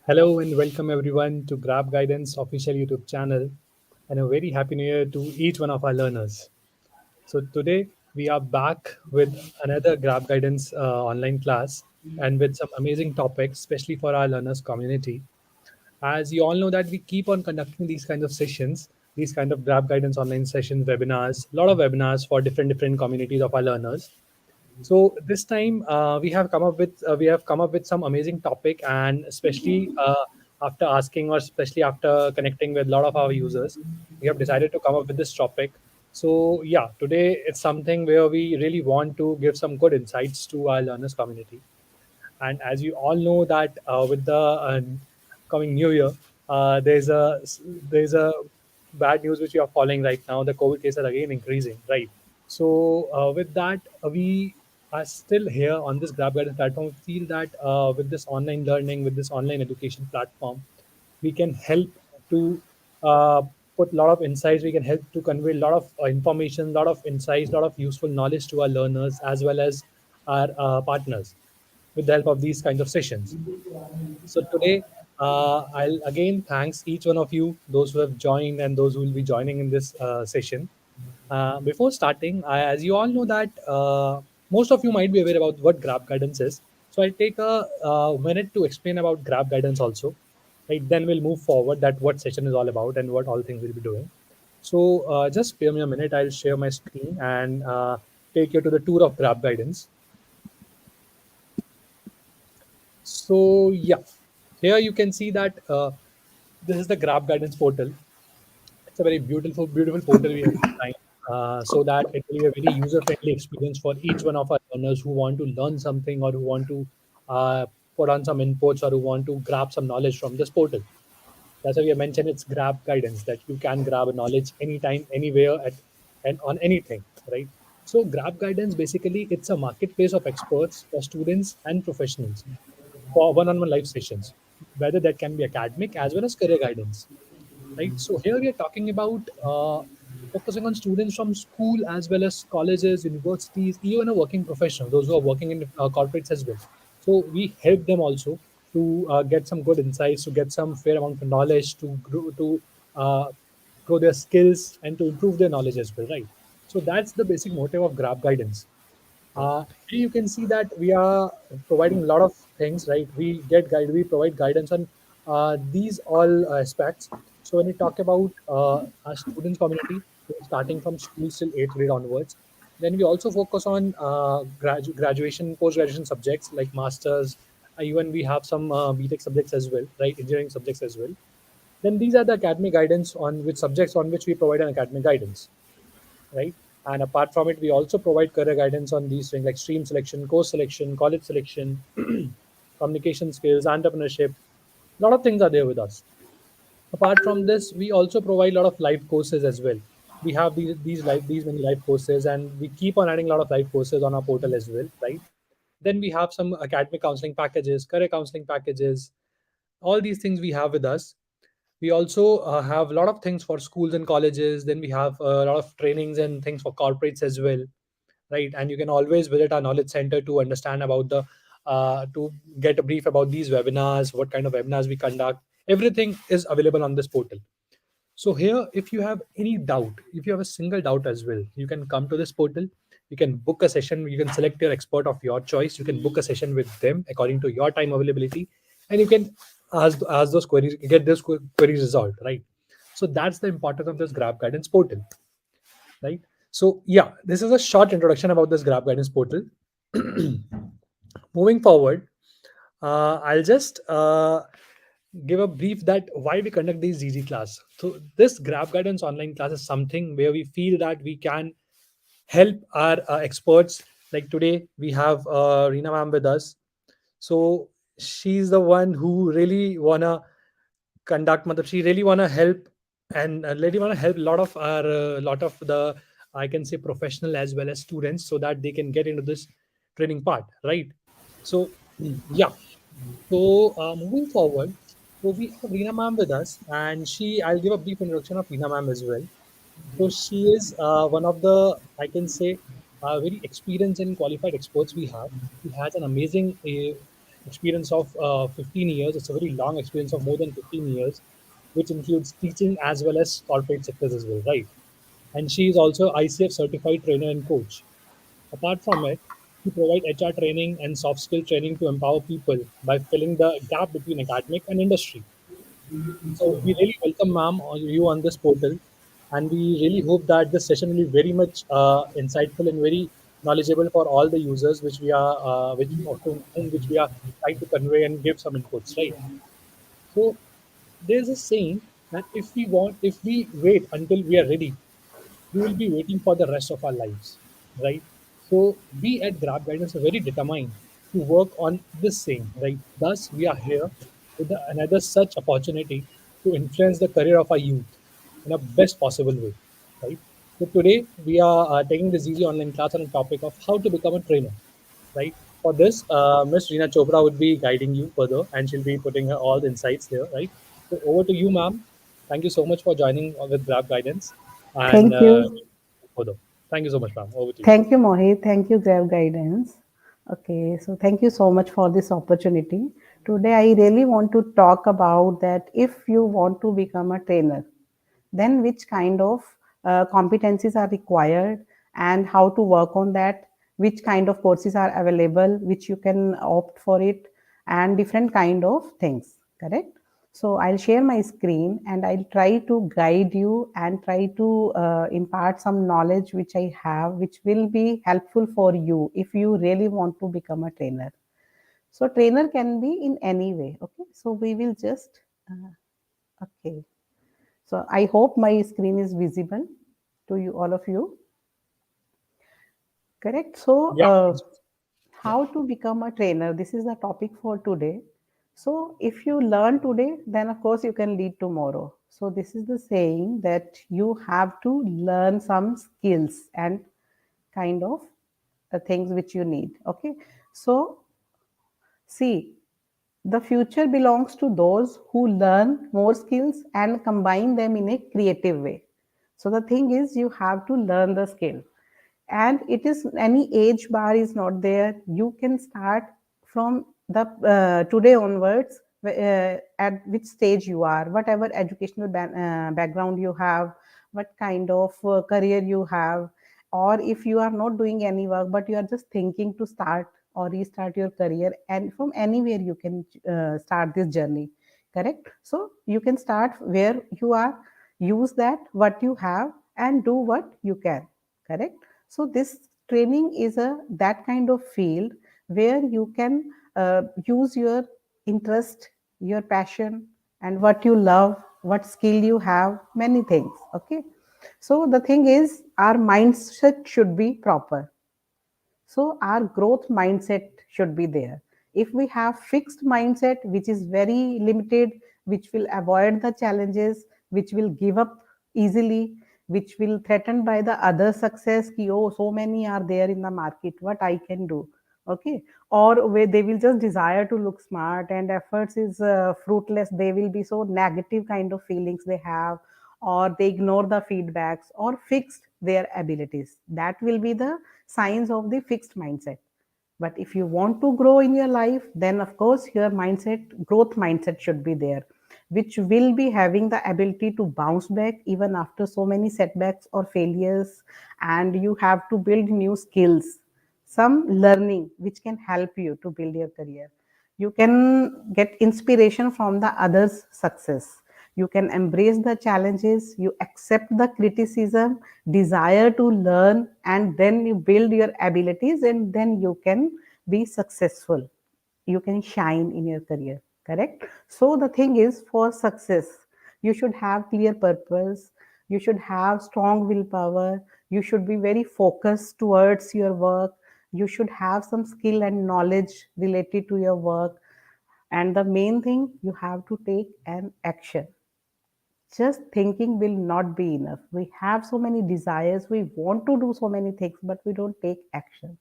Hello and welcome everyone to Grab Guidance official YouTube channel and a very happy new year to each one of our learners. So today we are back with another Grab Guidance online class and with some amazing topics, especially for our learners community. As you all know that we keep on conducting these kinds of sessions, these kind of Grab Guidance online sessions, webinars, a lot of webinars for different communities of our learners. So this time we have come up with some amazing topic, and especially after asking or especially after connecting with a lot of our users, we have decided to come up with this topic. So yeah, today it's something where we really want to give some good insights to our learners community. And as you all know that with the coming new year, there's a bad news which we are following right now. The COVID cases are again increasing, right? So with that, we are still here on this Grab Guidance platform. We feel that with this online learning, with this online education platform, we can help to uh, put a lot of insights. We can help to convey a lot of information, a lot of insights, a lot of useful knowledge to our learners as well as our partners with the help of these kinds of sessions. So today, I'll again thanks each one of you, those who have joined and those who will be joining in this session. Before starting, as you all know that most of you might be aware about what Grab Guidance is. So I'll take a minute to explain about Grab Guidance also. Right, then we'll move forward that what session is all about and what all things we'll be doing. So just spare me a minute. I'll share my screen and take you to the tour of Grab Guidance. So yeah, here you can see that this is the Grab Guidance portal. It's a very beautiful portal we have designed so that it will be a very user-friendly experience for each one of our learners who want to learn something or who want to uh, put on some inputs or who want to grab some knowledge from this portal. That's why we have mentioned it's Grab Guidance, that you can grab a knowledge anytime, anywhere, at and on anything, right? So Grab Guidance basically it's a marketplace of experts for students and professionals for one-on-one live sessions, whether that can be academic as well as career guidance, right? So here we are talking about focusing on students from school as well as colleges, universities, even a working professional, those who are working in corporates as well. So we help them also to get some good insights, to get some fair amount of knowledge, uh, grow their skills and to improve their knowledge as well, right? So that's the basic motive of Grab Guidance. Here you can see that we are providing a lot of things, right? We provide guidance on these all aspects. So when we talk about our students community, starting from school till eighth grade onwards, then we also focus on graduation, post-graduation subjects like masters. Even we have some BTech subjects as well, right? Engineering subjects as well. Then these are the academic guidance on which subjects on which we provide an academic guidance, right? And apart from it, we also provide career guidance on these things like stream selection, course selection, college selection, communication skills, entrepreneurship. A lot of things are there with us. Apart from this, we also provide a lot of live courses as well. We have these many live courses, and we keep on adding a lot of live courses on our portal as well, right? Then we have some academic counseling packages, career counseling packages. All these things we have with us. We also have a lot of things for schools and colleges. Then we have a lot of trainings and things for corporates as well, right? And you can always visit our knowledge center to understand about the to get a brief about these webinars, what kind of webinars we conduct. Everything is available on this portal. So here, if you have any doubt, if you have a single doubt as well, you can come to this portal. You can book a session. You can select your expert of your choice. You can book a session with them according to your time availability, and you can ask those queries, get those queries resolved, right? So that's the importance of this Grab Guidance portal, right? So yeah, this is a short introduction about this Grab Guidance portal. Moving forward, I'll just give a brief that why we conduct these GG class. So this Grab Guidance online class is something where we feel that we can help our experts. Like today, we have Reena ma'am with us. So she's the one who really wanna conduct. Matlab, she really wanna help and really wanna help a lot of the I can say professional as well as students so that they can get into this training part, right? So yeah. So moving forward, so we have Reena ma'am with us, and I'll give a brief introduction of Reena ma'am as well. So she is one of the, I can say, very experienced and qualified experts we have. She has an amazing experience of 15 years. It's a very long experience of more than 15 years, which includes teaching as well as corporate sectors as well, right? And she is also ICF certified trainer and coach. Apart from it, we provide HR training and soft skill training to empower people by filling the gap between academic and industry. So we really welcome ma'am you on this portal, and we really hope that this session will be very much insightful and very knowledgeable for all the users, which we are which to whom which we are trying to convey and give some inputs, right? So there's a saying that if we wait until we are ready, we will be waiting for the rest of our lives, right? So we at Grab Guidance are very determined to work on this same, right? Thus, we are here with another such opportunity to influence the career of our youth in a best possible way, right? So today we are taking this easy online class on a topic of how to become a trainer, right? For this, Miss Reena Chopra would be guiding you further, and she'll be putting all the insights there, right? So over to you, ma'am. Thank you so much for joining with Grab Guidance, and Thank you. further. Thank you so much, ma'am. Over to you. Thank you, Mohit. Thank you, Grab Guidance. Okay, so thank you so much for this opportunity. Today, I really want to talk about that if you want to become a trainer, then which kind of competencies are required and how to work on that, which kind of courses are available, which you can opt for it, and different kind of things, correct? So I'll share my screen and I'll try to guide you and try to impart some knowledge which I have, which will be helpful for you if you really want to become a trainer. So trainer can be in any way. Okay, so we will just okay. So I hope my screen is visible to you, all of you. Correct. So, Yeah. Yeah. how to become a trainer? This is the topic for today. So, if you learn today, then of course you can lead tomorrow. So, this is the saying that you have to learn some skills and kind of things which you need. Okay. So, see, the future belongs to those who learn more skills and combine them in a creative way. So, the thing is, you have to learn the skill, and it is any age bar is not there. You can start from the today onwards, at which stage you are, whatever educational background you have, what kind of career you have, or if you are not doing any work but you are just thinking to start or restart your career, and from anywhere you can start this journey, correct? So you can start where you are, use that what you have and do what you can, correct? So this training is a that kind of field where you can use your interest, your passion, and what you love, what skill you have, many things. Okay. So the thing is, our mindset should be proper. So our growth mindset should be there. If we have fixed mindset, which is very limited, which will avoid the challenges, which will give up easily, which will threaten by the other success, ki, oh, so many are there in the market, what I can do. Okay. Or where they will just desire to look smart and efforts is fruitless. They will be so negative kind of feelings they have, or they ignore the feedbacks or fixed their abilities. That will be the signs of the fixed mindset. But if you want to grow in your life, then of course your mindset, growth mindset should be there, which will be having the ability to bounce back even after so many setbacks or failures. And you have to build new skills, some learning which can help you to build your career. You can get inspiration from the others' success. You can embrace the challenges, you accept the criticism, desire to learn, and then you build your abilities, and then you can be successful. You can shine in your career, correct? So the thing is, for success, you should have clear purpose, you should have strong willpower, you should be very focused towards your work, you should have some skill and knowledge related to your work, and the main thing, you have to take an action. Just thinking will not be enough. We have so many desires, we want to do so many things, but we don't take action.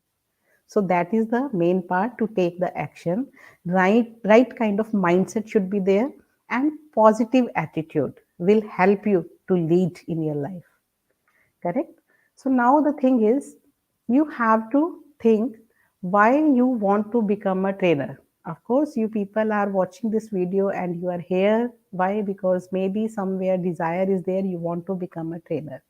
So that is the main part, to take the action. Right kind of mindset should be there, and positive attitude will help you to lead in your life, correct? So now the thing is, you have to think why you want to become a trainer. Of course, you people are watching this video and you are here. Why? Because maybe somewhere desire is there, you want to become a trainer.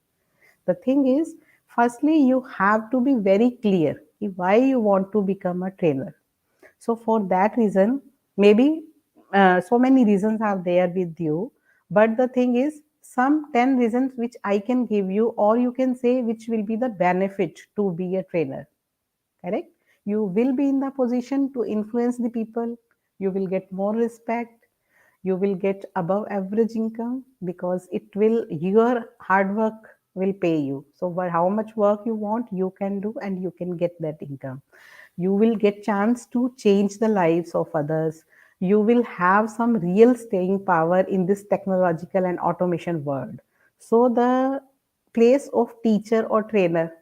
The thing is, firstly, you have to be very clear why you want to become a trainer. So, for that reason, maybe so many reasons are there with you. But the thing is, some 10 reasons which I can give you, or you can say which will be the benefit to be a trainer. Correct? You will be in the position to influence the people. You will get more respect. You will get above average income because it will, your hard work will pay you. So by how much work you want, you can do and you can get that income. You will get chance to change the lives of others. You will have some real staying power in this technological and automation world. So the place of teacher or trainer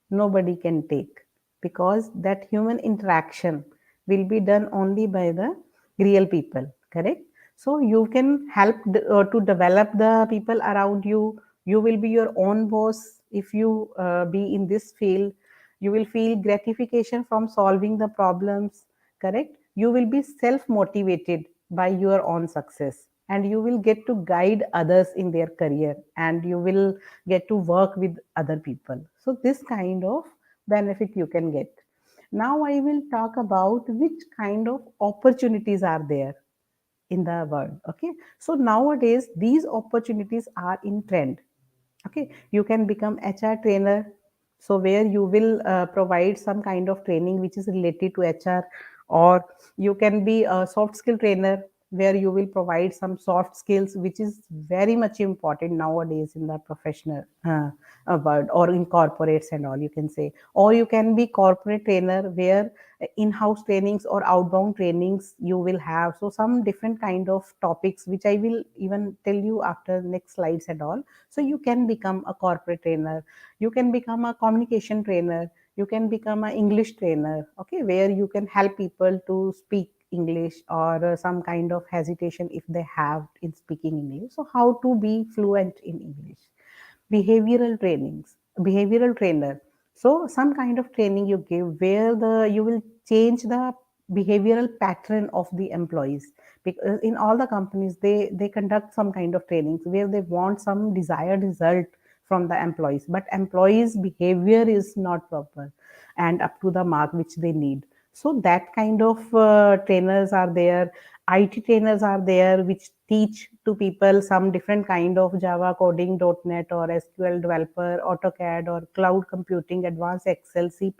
nobody can take, because that human interaction will be done only by the real people. Correct? So you can help to develop the people around you. You will be your own boss if you be in this field. You will feel gratification from solving the problems. Correct? You will be self motivated by your own success, and you will get to guide others in their career, and you will get to work with other people. So this kind of benefit you can get. Now I will talk about which kind of opportunities are there in the world. Okay, so nowadays these opportunities are in trend. Okay, you can become HR trainer, so where you will provide some kind of training which is related to HR. Or you can be a soft skill trainer, where you will provide some soft skills which is very much important nowadays in the professional world, or in corporates and all, you can say. Or you can be corporate trainer, where in-house trainings or outbound trainings you will have. So some different kind of topics which I will even tell you after next slides and all. So you can become a corporate trainer, you can become a communication trainer, you can become an English trainer. Okay, where you can help people to speak English, or some kind of hesitation if they have in speaking English, so how to be fluent in English. Behavioral trainings, behavioral trainer, so some kind of training you give where the you will change the behavioral pattern of the employees. Because in all the companies, they conduct some kind of trainings where they want some desired result from the employees, but employees behavior is not proper and up to the mark which they need. So that kind of trainers are there. IT trainers are there which teach to people some different kind of Java coding, .NET or SQL developer, AutoCAD or cloud computing, advanced Excel, C++.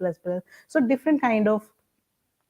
So different kind of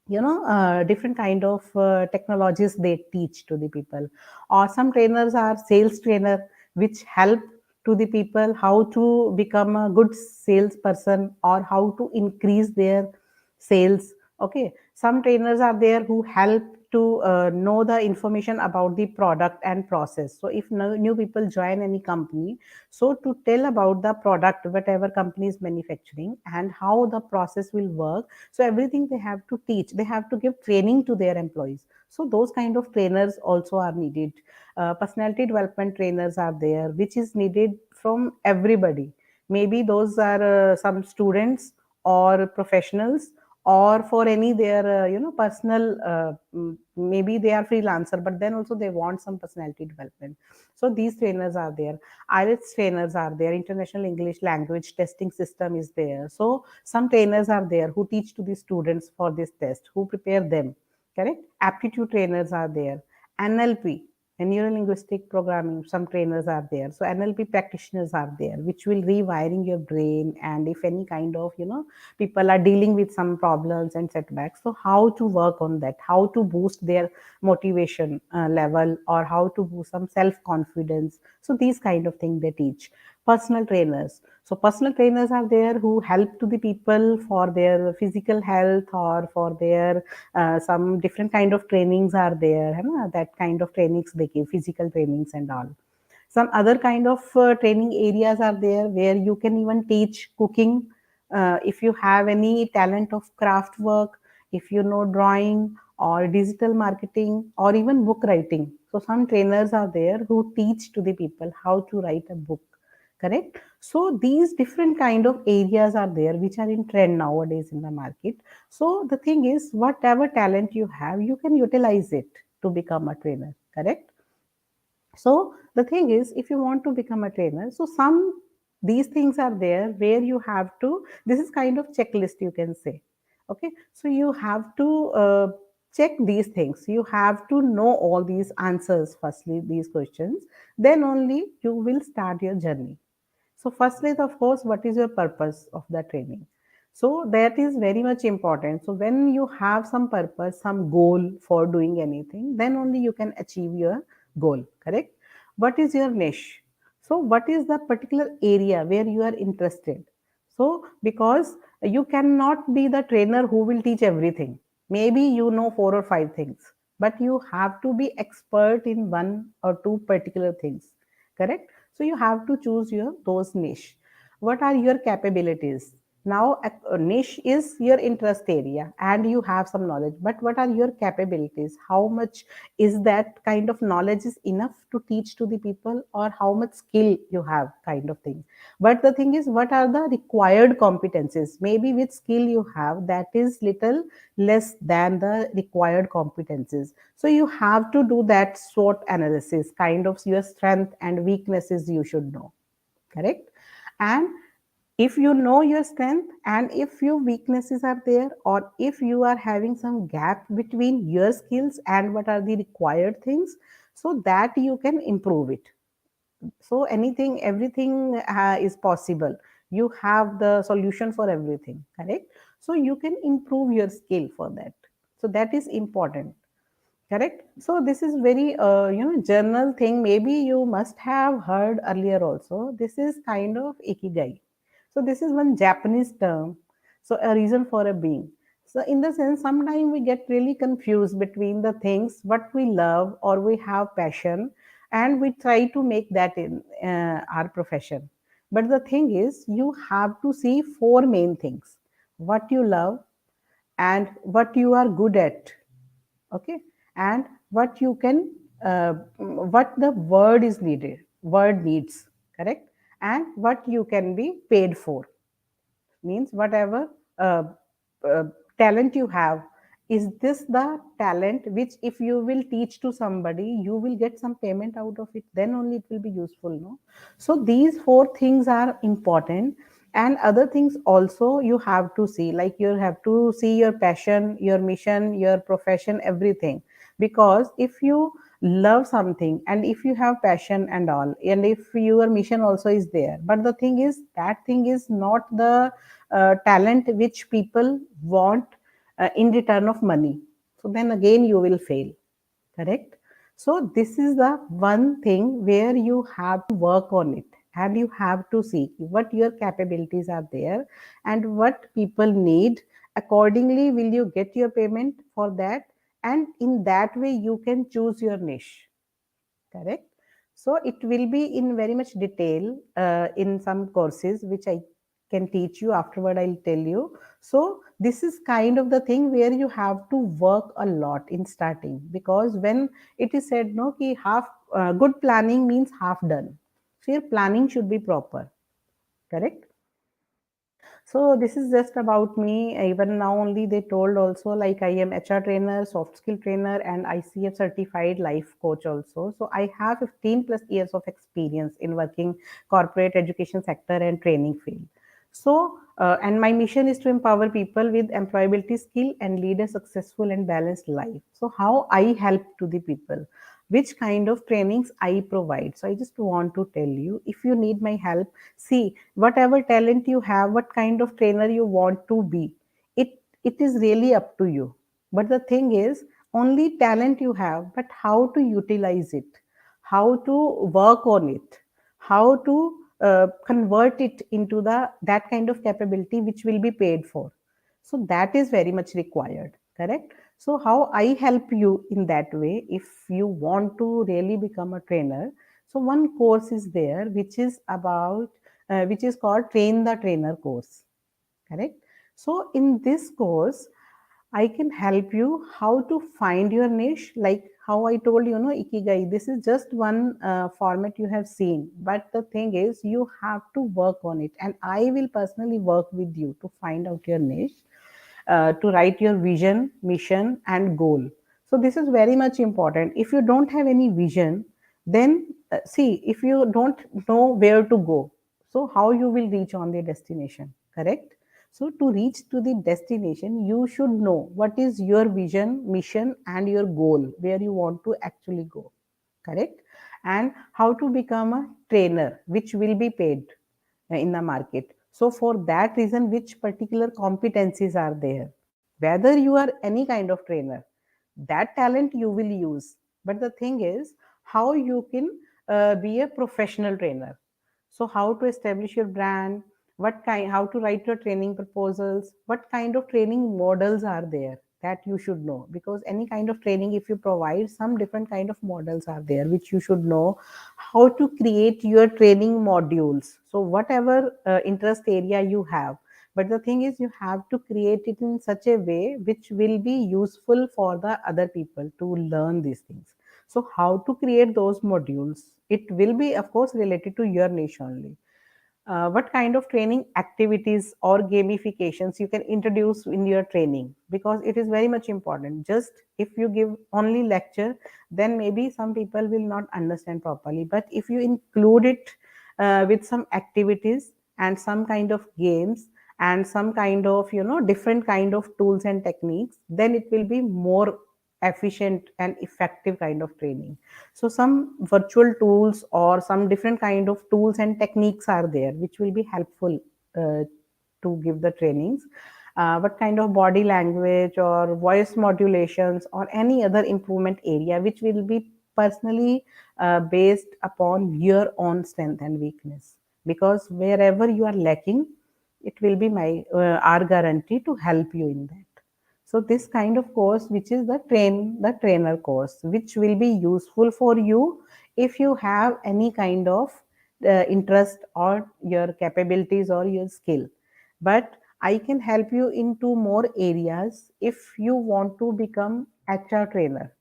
different kind of technologies they teach to the people. Or some trainers are sales trainer which help to the people how to become a good salesperson or how to increase their sales. Okay, some trainers are there who help to know the information about the product and process. So if new people join any company, so to tell about the product whatever company is manufacturing and how the process will work, so everything they have to teach, they have to give training to their employees. So those kind of trainers also are needed. Personality development trainers are there which is needed from everybody. Maybe those are some students or professionals, or for any their personal maybe they are freelancer, but then also they want some personality development. So these trainers are there. IELTS trainers are there, international English language testing system is there. So some trainers are there who teach to the students for this test, who prepare them. Correct? Aptitude trainers are there. NLP, and neuro linguistic programming, some trainers are there. So NLP practitioners are there which will rewiring your brain, and if any kind of people are dealing with some problems and setbacks, so how to work on that, how to boost their motivation level, or how to boost some self confidence. So these kind of things they teach. Personal trainers, so personal trainers are there who help to the people for their physical health, or for their some different kind of trainings are there, that kind of trainings they give, physical trainings and all. Some other kind of training areas are there where you can even teach cooking. If you have any talent of craft work, if you know drawing or digital marketing or even book writing, so some trainers are there who teach to the people how to write a book. correct? So these different kind of areas are there which are in trend nowadays in the market. So the thing is, whatever talent you have, you can utilize it to become a trainer, correct? So the thing is, if you want to become a trainer, so some these things are there where you have to, this is kind of checklist you can say. Okay, so you have to check these things. You have to know all these answers, firstly, these questions. Then only you will start your journey. So, firstly, of course, what is your purpose of the training? So, that is very much important. So, when you have some purpose, some goal for doing anything, then only you can achieve your goal, correct? What is your niche? So, what is the particular area where you are interested? So, because you cannot be the trainer who will teach everything. Maybe you know four or five things, but you have to be expert in one or two particular things, correct? So you have to choose your those niche. What are your capabilities? Now a niche is your interest area and you have some knowledge, but what are your capabilities? How much is that kind of knowledge is enough to teach to the people, or how much skill you have, kind of thing. But the thing is, what are the required competencies? Maybe with skill you have, that is little less than the required competencies. So you have to do that SWOT analysis, kind of your strength and weaknesses you should know, correct? And if you know your strength and if your weaknesses are there, or if you are having some gap between your skills and what are the required things, so that you can improve it. So anything, everything is possible. You have the solution for everything, correct? So you can improve your skill for that. So that is important, correct? So this is very general thing, maybe you must have heard earlier also. This is kind of ikigai. So this is one Japanese term. So a reason for a being. So in the sense, sometimes we get really confused between the things what we love or we have passion, and we try to make that in our profession. But the thing is, you have to see four main things: what you love, and what you are good at, okay, and what you can what the word needs, correct, and what you can be paid for. Means whatever uh, uh, talent you have, is this the talent which if you will teach to somebody, you will get some payment out of it, then only it will be useful, no? So these four things are important. And other things also you have to see, like you have to see your passion, your mission, your profession, everything. Because if you love something and if you have passion and all, and if your mission also is there, but the thing is that thing is not the talent which people want in return of money, so then again you will fail, correct? So this is the one thing where you have to work on it, and you have to see what your capabilities are there and what people need. Accordingly will you get your payment for that, and in that way you can choose your niche, correct? So it will be in very much detail in some courses which I can teach you, afterward I'll tell you. So this is kind of the thing where you have to work a lot in starting, because when it is said no ki half good planning means half done, so your planning should be proper, correct? So this is just about me. Even now only they told also, like I am HR trainer, soft skill trainer, and ICF certified life coach also. So I have 15 plus years of experience in working corporate education sector and training field. So and my mission is to empower people with employability skill and lead a successful and balanced life. So how I help to the people, which kind of trainings I provide. So I just want to tell you, if you need my help, see whatever talent you have, what kind of trainer you want to be, it is really up to you. But the thing is, only talent you have, but how to utilize it, how to work on it, how to convert it into the that kind of capability which will be paid for. So that is very much required, correct? So how I help you in that way, if you want to really become a trainer. So one course is there which is about which is called train the trainer course, correct? So in this course, I can help you how to find your niche, like how I told you, Ikigai. This is just one format you have seen, but the thing is, you have to work on it, and I will personally work with you to find out your niche, to write your vision, mission, and goal. So this is very much important. If you don't have any vision, then see, if you don't know where to go, so how you will reach on the destination, correct? So to reach to the destination, you should know what is your vision, mission, and your goal, where you want to actually go, correct? And how to become a trainer, which will be paid in the market. So for that reason, which particular competencies are there? Whether you are any kind of trainer, that talent you will use. But the thing is, how you can be a professional trainer. So how to establish your brand, what kind, how to write your training proposals, what kind of training models are there, that you should know, because any kind of training if you provide, some different kind of models are there which you should know. How to create your training modules, so whatever interest area you have, but the thing is, you have to create it in such a way which will be useful for the other people to learn these things. So how to create those modules, it will be of course related to your niche only. What kind of training activities or gamifications you can introduce in your training, because it is very much important. Just if you give only lecture, then maybe some people will not understand properly, but if you include it with some activities and some kind of games and some kind of different kind of tools and techniques, then it will be more efficient and effective kind of training. So some virtual tools or some different kind of tools and techniques are there which will be helpful uh, to give the trainings. What kind of body language or voice modulations or any other improvement area which will be personally based upon your own strength and weakness, because wherever you are lacking, it will be my our guarantee to help you in that. So this kind of course, which is the trainer course, which will be useful for you if you have any kind of interest or your capabilities or your skill. But I can help you into more areas if you want to become HR trainer.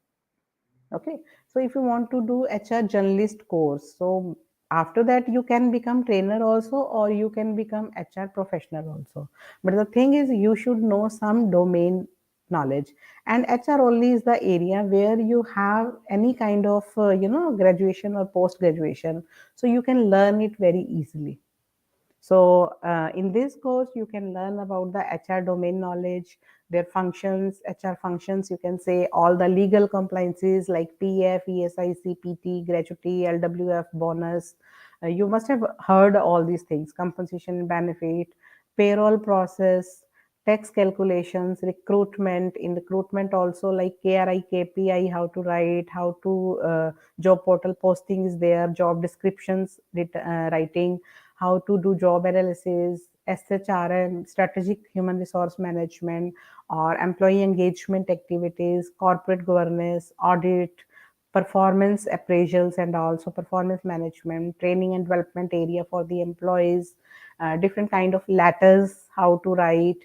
Okay, so if you want to do HR journalist course, so after that you can become trainer also, or you can become HR professional also. But the thing is, you should know some domain knowledge, and HR only is the area where you have any kind of graduation or post graduation, so you can learn it very easily. So, in this course, you can learn about the HR domain knowledge, their functions, HR functions. You can say all the legal compliances like PF, ESIC, PT, gratuity, LWF, bonus. You must have heard all these things: compensation and benefit, payroll process, tax calculations, recruitment. In recruitment, also like KRI, KPI, how to write, how to job portal posting is there, job descriptions writing, how to do job analysis, SHRM, strategic human resource management, or employee engagement activities, corporate governance, audit, performance appraisals, and also performance management, training and development area for the employees, different kind of letters, how to write,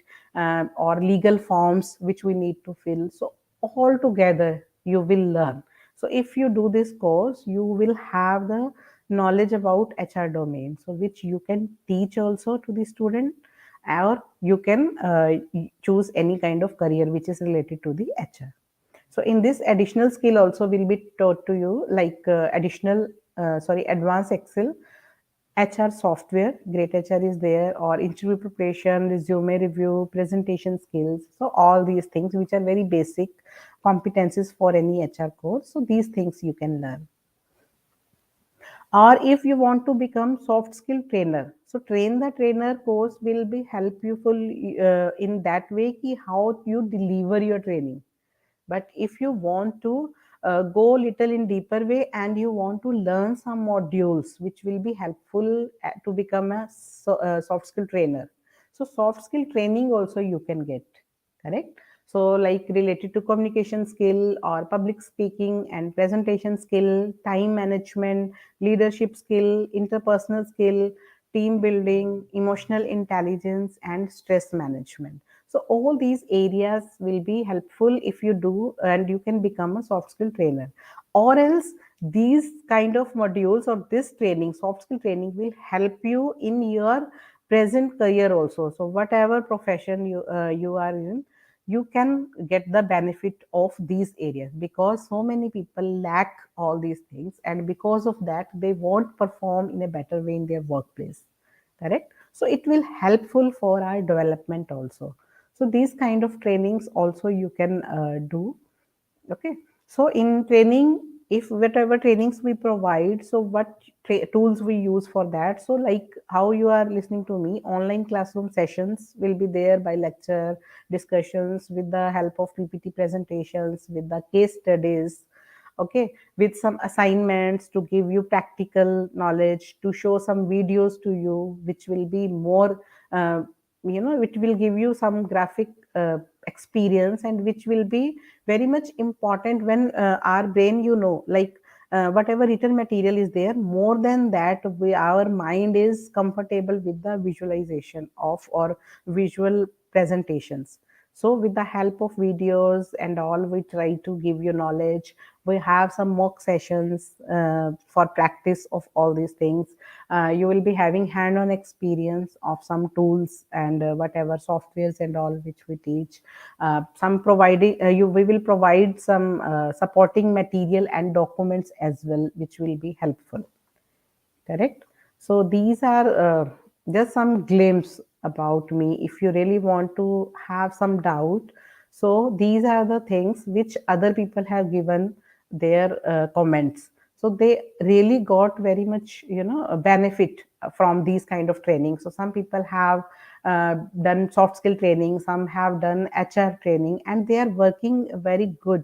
or legal forms which we need to fill. So all together you will learn. So if you do this course, you will have the knowledge about HR domain, so which you can teach also to the student, or you can choose any kind of career which is related to the HR. So in this, additional skill also will be taught to you, like advanced Excel, HR software, great HR is there, or interview preparation, resume review, presentation skills. So all these things which are very basic competencies for any HR course. So these things you can learn. Or if you want to become soft skill trainer, so train the trainer course will be helpful in that way ki how you deliver your training. But if you want to go little in deeper way and you want to learn some modules which will be helpful to become a soft skill trainer, so soft skill training also you can get, correct? So like related to communication skill or public speaking and presentation skill, time management, leadership skill, interpersonal skill, team building, emotional intelligence, and stress management. So all these areas will be helpful if you do, and you can become a soft skill trainer. Or else these kind of modules or this training, soft skill training, will help you in your present career also. So whatever profession you are in, you can get the benefit of these areas, because so many people lack all these things, and because of that they won't perform in a better way in their workplace. Correct? So it will helpful for our development also. So these kind of trainings also you can do. Okay. So in training, if whatever trainings we provide, so what tools we use for that? So like how you are listening to me, online classroom sessions will be there by lecture discussions with the help of PPT presentations, with the case studies, okay, with some assignments to give you practical knowledge, to show some videos to you which will be more uh, which will give you some graphic experience, and which will be very much important when our brain, like whatever written material is there, more than that our mind is comfortable with the visualization of or visual presentations. So with the help of videos and all, we try to give you knowledge. We have some mock sessions for practice of all these things. You will be having hand-on experience of some tools and whatever softwares and all which we teach. Some providing you We will provide some supporting material and documents as well, which will be helpful. Correct? So these are just some glimpse about me. If you really want to have some doubt, so these are the things which other people have given their comments. So they really got very much, a benefit from these kind of training. So some people have done soft skill training, some have done HR training, and they are working very good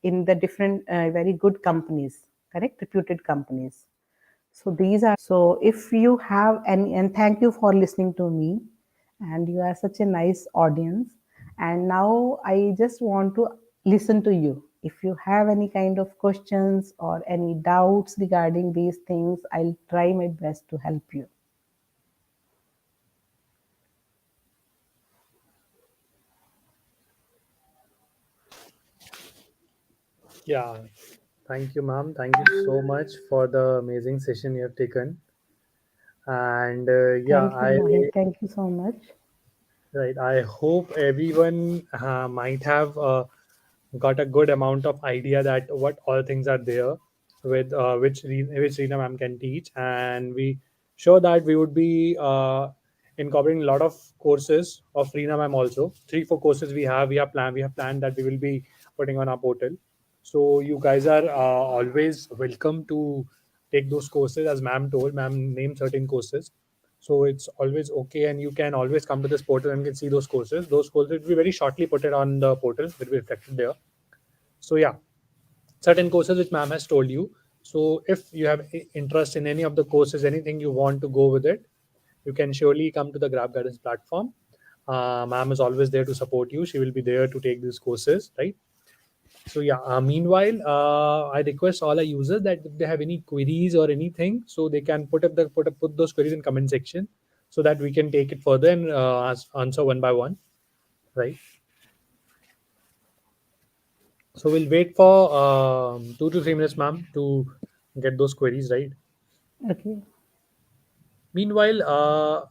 in the different very good companies, correct, reputed companies. So if you have any, and thank you for listening to me, and you are such a nice audience. And now I just want to listen to you. If you have any kind of questions or any doubts regarding these things, I'll try my best to help you. Yeah, thank you, ma'am. Thank you so much for the amazing session you have taken. And yeah, Thank you, Mohit. Thank you so much. I hope everyone might have got a good amount of idea that what all things are there with which Reena ma'am can teach, and we sure that we would be incorporating a lot of courses of Reena ma'am also. 3 4 courses we have planned that we will be putting on our portal. So you guys are always welcome to take those courses, as ma'am told. Ma'am named certain courses, so it's always okay, and you can always come to this portal and can see those courses. Those courses will be very shortly put it on the portal. It will be reflected there. So yeah, certain courses which ma'am has told you. So if you have interest in any of the courses, anything you want to go with it, you can surely come to the Grab Guidance platform. Ma'am is always there to support you. She will be there to take these courses, right? So yeah. Meanwhile, I request all our users that if they have any queries or anything, so they can put those queries in comment section, so that we can take it further and answer one by one, right? So we'll wait for 2 to 3 minutes, ma'am, to get those queries right. Okay. Meanwhile,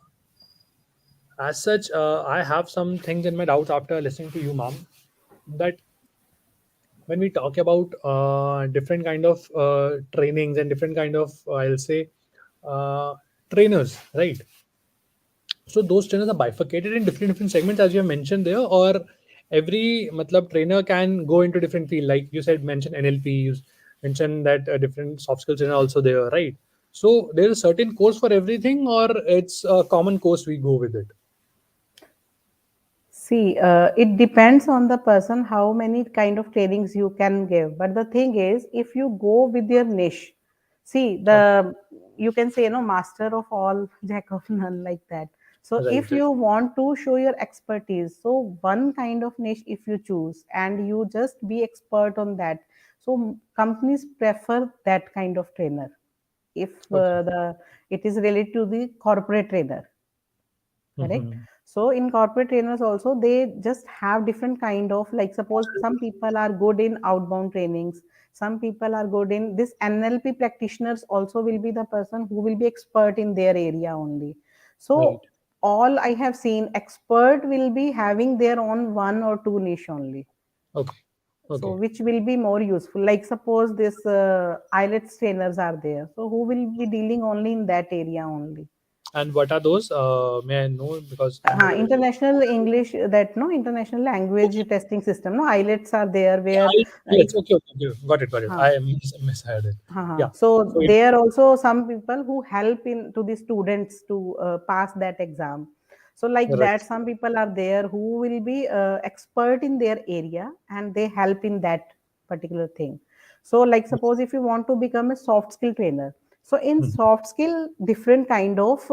as such, I have some things in my doubts after listening to you, ma'am. That when we talk about different kind of trainings and different kind of I'll say uh, trainers, right? So those trainers are bifurcated in different segments, as you have mentioned there, or every matlab trainer can go into different field. Like you said, mention NLP, you mentioned that different soft skills trainer also there, right? So there's a certain course for everything, or it's a common course we go with it. See, it depends on the person how many kind of trainings you can give. But the thing is, if you go with your niche, see Okay. the you can say, master of all, jack of none, like that. So Right, if right. you want to show your expertise, so one kind of niche if you choose and you just be expert on that, so companies prefer that kind of trainer. If Okay. the it is related to the corporate trainer, correct? Mhm. So in corporate trainers also, they just have different kind of, like suppose some people are good in outbound trainings, some people are good in this. NLP practitioners also will be the person who will be expert in their area only. Right. So all I have seen, expert will be having their own one or two niche only. Okay. So Okay. which will be more useful. Like suppose this IELTS trainers are there. So who will be dealing only in that area only. And what are those? May I know? Because I'm not able to. International English, that no, international language Okay. testing system. No, IELTS are there Yeah, where if yes. Okay. Okay. Okay. Got it. Got it. huh, I misheard it. Yeah. so So it. there are also some people who help in to the students to pass that exam. So like Right. that, some people are there who will be expert in their area and they help in that particular thing. So like suppose if you want to become a soft skill trainer, so in Mhm. soft skill different kind of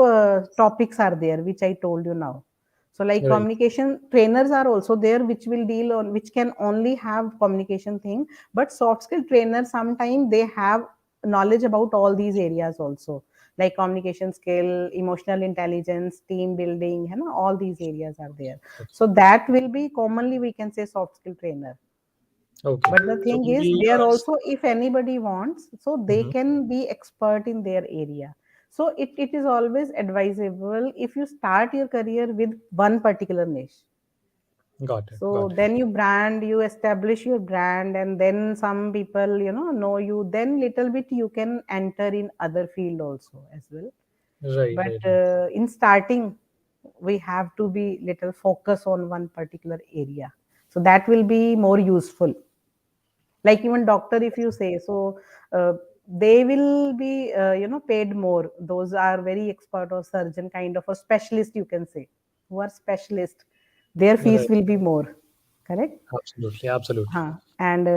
topics are there which I told you now. So like Right. communication trainers are also there which will deal on, which can only have communication thing, but soft skill trainers sometimes they have knowledge about all these areas also, like communication skill, emotional intelligence, team building, you know, all these areas are there. Okay. So that will be commonly we can say soft skill trainer. Okay. But the So thing is, maybe. there also, if anybody wants, so they Mhm. can be expert in their area. So it is always advisable if you start your career with one particular niche. Got it. So Got it. then you brand, you establish your brand, and then some people, you know you. Then little bit you can enter in other field also as well. Right. But Right. Right. in starting, we have to be little focus on one particular area. So that will be more useful. Like even doctor, if you say so, they will be paid more. Those are very expert or surgeon kind of a specialist, you can say, who are specialist, their fees Right. will be more, correct. Absolutely. Absolutely. And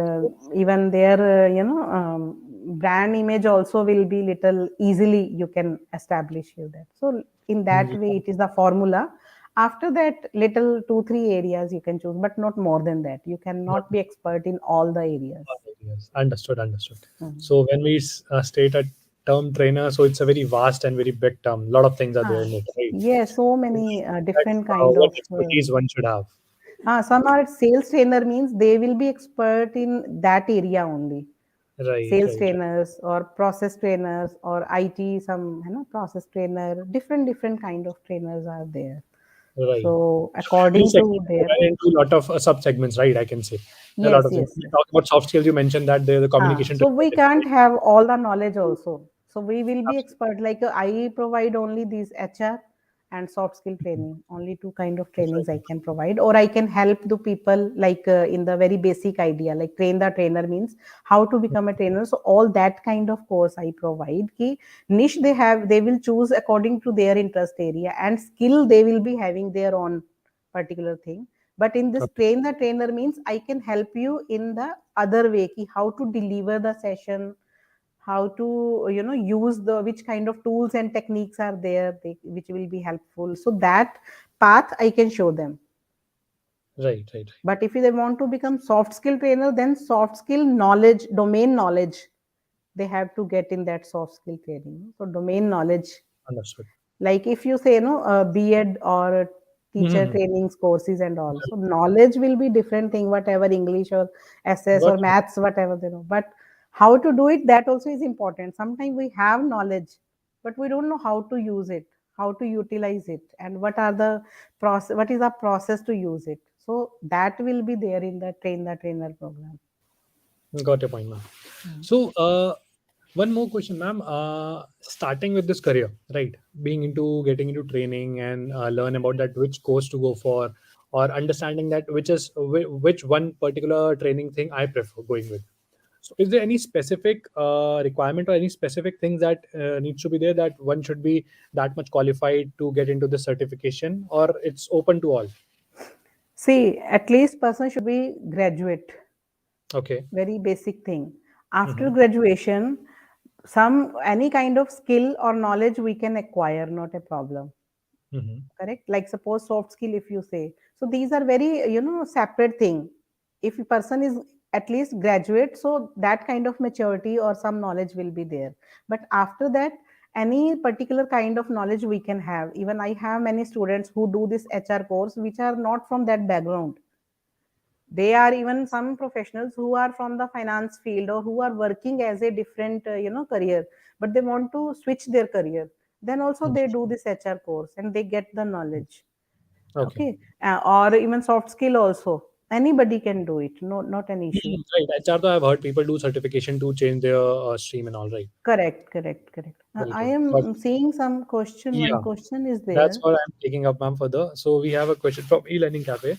even their brand image also will be little easily you can establish you that. So in that Yeah. way it is the formula. After that, little 2 3 areas you can choose, but not more than that. You Not cannot be expert in all the areas. yes. Understood. Understood. Mhm. So when we state a term trainer, so it's a very vast and very big term. A lot of things are there in it, right? Yes, so So many that's different kind what of expertise one should have. some are sales trainer, means they will be expert in that area only. Right. Sales Right. trainers or process trainers or IT, some process trainer, different kind of trainers are there. Right. So So there are few according to segments their, divided into a lot of sub segments, right? I can say a lot yes, of things. yes, We yes. talk about soft skills. You mentioned that the communication So we trainer, can't right? have all the knowledge also. So we will be Absolutely. expert. Like I provide only these HR and soft skill training. Only two kind of trainings I Right. can provide, or I can help the people like in the very basic idea, like train the trainer means how to become a trainer. So all that kind of course I provide. Ki niche they have, they will choose according to their interest area, and skill they will be having their own particular thing. But in this Okay. train the trainer means I can help you in the other way, ki how to deliver the session, how to use the which kind of tools and techniques are there, which will be helpful. So that path I can show them. Right. Right. But if they want to become soft skill trainer, then soft skill knowledge, domain knowledge, they have to get in that soft skill training. So domain knowledge, Understood. like if you say B.Ed or teacher Mm-hmm. trainings courses and all, so knowledge will be different thing, whatever English or SS Got or you. maths, whatever they know. But how to do it, that also is important. Sometimes we have knowledge, but we don't know how to use it, how to utilize it, and what are the process, what is the process to use it. So that will be there in the train the trainer program. Got your point, ma'am. So, one more question, ma'am. Starting with this career, right? Being into getting into training and learn about that which course to go for, or understanding that which one particular training thing I prefer going with. So, is there any specific requirement or any specific things that needs to be there that one should be that much qualified to get into the certification, or it's open to all? See, at least person should be graduate, Okay. very basic thing. After Mm-hmm. graduation, some any kind of skill or knowledge we can acquire, not a problem, Mm-hmm. correct. Like suppose soft skill, if you say, so these are very separate thing. If a person is at least graduate, so that kind of maturity or some knowledge will be there. But after that, any particular kind of knowledge we can have. Even I have many students who do this HR course which are not from that background. They are even some professionals who are from the finance field or who are working as a different career, but they want to switch their career. Then also they do this HR course and they get the knowledge. Okay. Okay. Or even soft skill also, anybody can do it, no, not an issue. Right. HR, though, I've heard people do certification to change their stream and all, right? Correct, correct, correct. Very I true. But am seeing some question. One yeah, question is that's there. what I'm taking up, ma'am, further. So we have a question from e-learning cafe.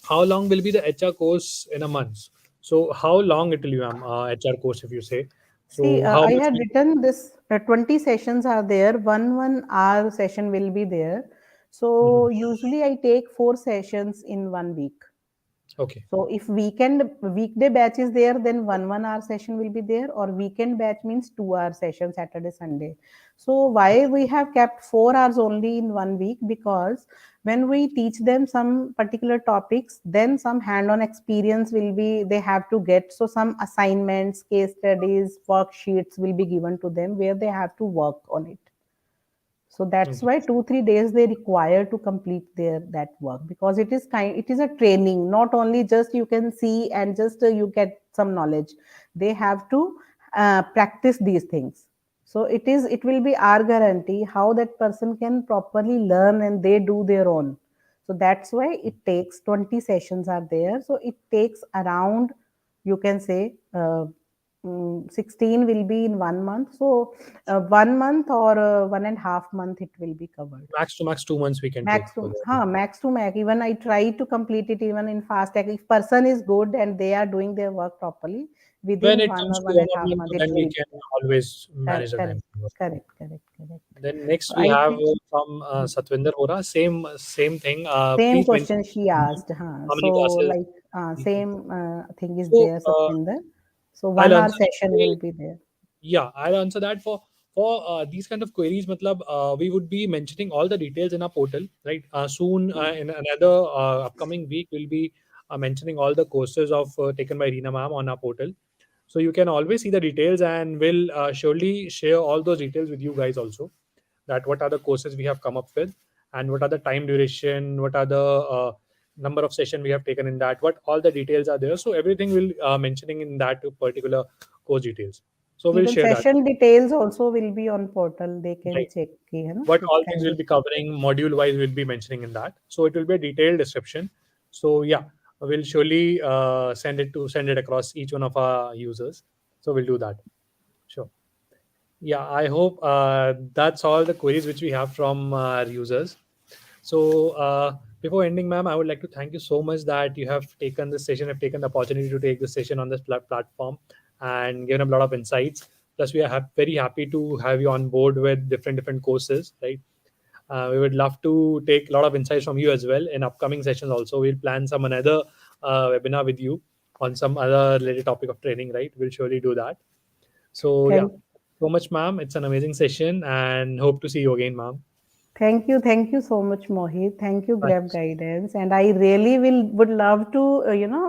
How long will be the HR course in a month? So how long it will be, ma'am, HR course, if you say? See, So how I much had will written this 20 sessions are there, 1 hour session will be there. Mhm. So usually I take 4 sessions in 1 week. Okay. So if weekday batch is there, then 1 hour session will be there, or weekend batch means 2 hour session Saturday Sunday. So why we have kept 4 hours only in 1 week? Because when we teach them some particular topics, then some hand-on experience will be they have to get. So some assignments, case studies, worksheets will be given to them where they have to work on it. So that's Okay. why 2 3 days they require to complete their that work, because it is a training, not only just you can see and just you get some knowledge. They have to practice these things. So it will be our guarantee how that person can properly learn and they do their own. So that's why it takes 20 sessions are there, so it takes around, you can say, 16 will be in 1 month. So 1 month or 1.5 month it will be covered. Max to max 2 months we can take Max for to, that. max to max. Even I try to complete it even in fast tag. If person is good and they are doing their work properly, When within it one comes or to one and a 1 half month, month it then we will can always correct, manage the time. correct, correct, correct, correct. Then next we I have think from Satwinder Hora. Same thing. same Please mention question she asked. Huh? how So many classes. like same thing is So there, Satvinder. So I'll 1 hour answer session that. will be there. Yeah, I'll answer that for these kind of queries. Matlab, we would be mentioning all the details in our portal, right? Soon, in another upcoming week, we'll be mentioning all the courses of taken by Reena ma'am on our portal. So you can always see the details, and we'll surely share all those details with you guys also. That what are the courses we have come up with, and what are the time duration, what are the number of session we have taken in that, what all the details are there. So everything will mentioning in that particular course details. So we'll Even share that. session details also will be on portal. They can Right. check. You know, What it all things can we'll be. be covering module wise, we'll be mentioning in that. So it will be a detailed description. So yeah, we'll surely send it across each one of our users. So we'll do that. Sure. Yeah, I hope that's all the queries which we have from our users. So before ending, ma'am, I would like to thank you so much that you have taken this session, have taken the opportunity to take this session on this platform and given a lot of insights. Plus, we are very happy to have you on board with different courses, right? We would love to take a lot of insights from you as well in upcoming sessions. Also, we'll plan some another webinar with you on some other related topic of training, right? We'll surely do that. So yeah, Thank so much, ma'am. It's an amazing session, and hope to see you again, ma'am. Thank you so much, Mohit. Thank you, Thank Grab you so much. Guidance, and I really would love to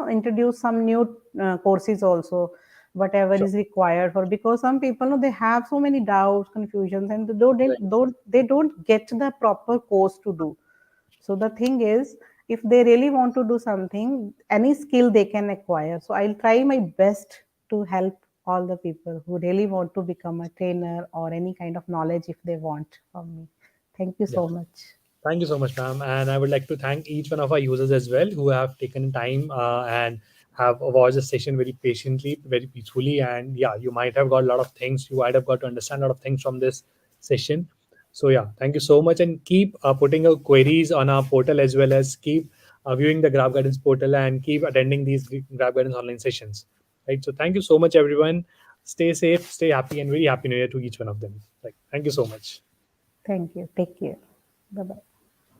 introduce some new courses also, whatever Sure. is required for, because some people know they have so many doubts, confusions, and Right. they don't get the proper course to do. So the thing is, if they really want to do something, any skill they can acquire. So I'll try my best to help all the people who really want to become a trainer or any kind of knowledge if they want from me. Thank you Yeah. so much. Thank you so much, ma'am. And I would like to thank each one of our users as well who have taken time and have watched the session very patiently, very peacefully. And yeah, you might have got a lot of things. You might have got to understand a lot of things from this session. So yeah, thank you so much. And keep putting your queries on our portal as well as keep viewing the Grab Guidance portal and keep attending these Grab Guidance online sessions. Right. So thank you so much, everyone. Stay safe, stay happy, and very happy New Year to each one of them. Right. Thank you so much. Thank you. Take care. Bye bye.